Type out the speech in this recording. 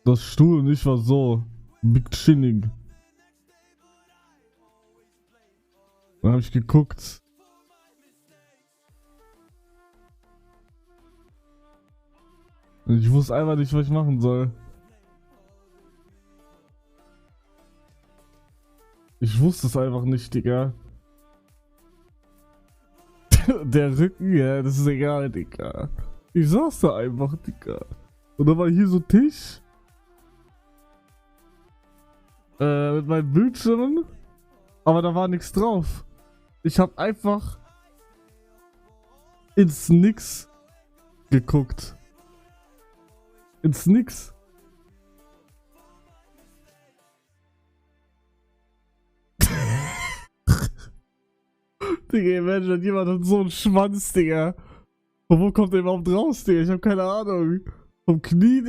Das Stuhl und ich war so. Big Chinning. Dann hab ich geguckt. Und ich wusste einfach nicht, was ich machen soll. Ich wusste es einfach nicht, Digga. Der Rücken, ja, das ist egal, Digga. Ich saß da einfach, Digga. Und da war hier so Tisch. Mit meinen Bildschirmen. Aber da war nichts drauf. Ich hab einfach ins Nix geguckt. Ins Nix. Digga, imagine, jemand hat so einen Schwanz, Digga. Von wo kommt der überhaupt raus, Digga? Ich hab keine Ahnung. Vom Knie,